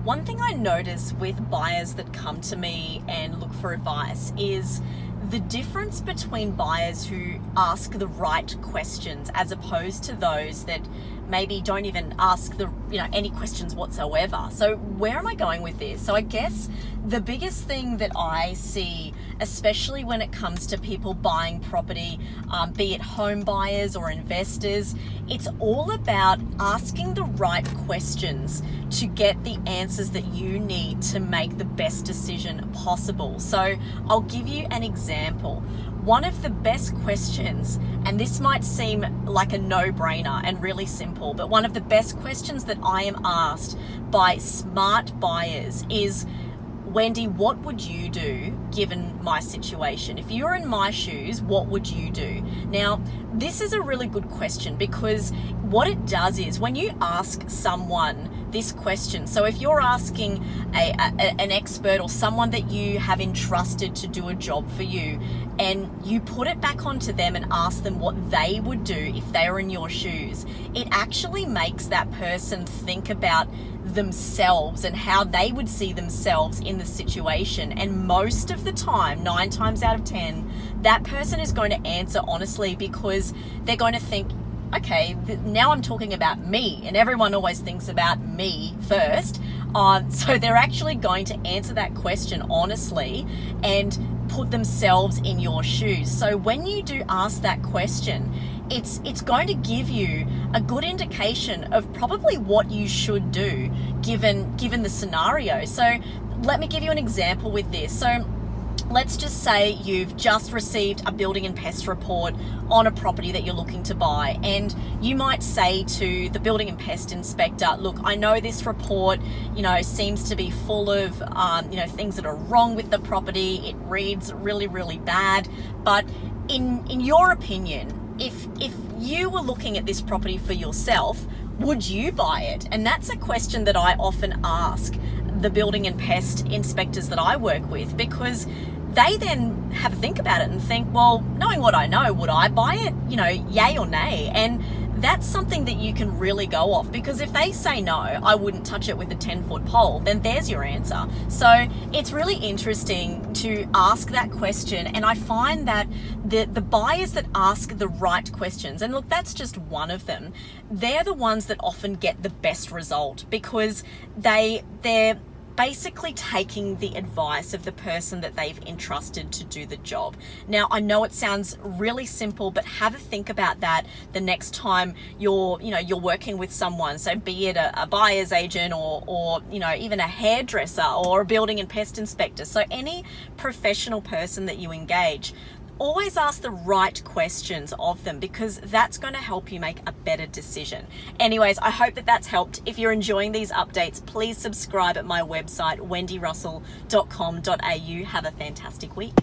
one thing I notice with buyers that come to me and look for advice is the difference between buyers who ask the right questions as opposed to those that maybe don't even ask any questions whatsoever. So where am I going with this? So I guess the biggest thing that I see, especially when it comes to people buying property, be it home buyers or investors, it's all about asking the right questions to get the answers that you need to make the best decision possible. So I'll give you an example. One of the best questions, and this might seem like a no-brainer and really simple, but one of the best questions that I am asked by smart buyers is, Wendy, what would you do given my situation? If you were in my shoes, what would you do? Now, this is a really good question because what it does is when you ask someone this question, so if you're asking an expert or someone that you have entrusted to do a job for you, and you put it back onto them and ask them what they would do if they were in your shoes, it actually makes that person think about themselves and how they would see themselves in the situation. And most of the time, 9 times out of 10, that person is going to answer honestly because they're going to think, okay, now I'm talking about me, and everyone always thinks about me first. So they're actually going to answer that question honestly and put themselves in your shoes. So when you do ask that question, it's going to give you a good indication of probably what you should do given the scenario. So let me give you an example with this. So let's just say you've just received a building and pest report on a property that you're looking to buy, and you might say to the building and pest inspector, look, I know this report, seems to be full of, things that are wrong with the property. It reads really, really bad. But in your opinion, if you were looking at this property for yourself, would you buy it? And that's a question that I often ask the building and pest inspectors that I work with, because they then have a think about it and think, well, knowing what I know, would I buy it? Yay or nay? And that's something that you can really go off, because if they say no, I wouldn't touch it with a 10-foot pole, then there's your answer. So it's really interesting to ask that question, and I find that the buyers that ask the right questions, and look, that's just one of them, they're the ones that often get the best result, because they're basically taking the advice of the person that they've entrusted to do the job. Now, I know it sounds really simple, but have a think about that the next time you're working with someone. So be it a buyer's agent or even a hairdresser or a building and pest inspector. So any professional person that you engage, always ask the right questions of them, because that's going to help you make a better decision. Anyways, I hope that that's helped. If you're enjoying these updates, please subscribe at my website, wendyrussell.com.au. Have a fantastic week.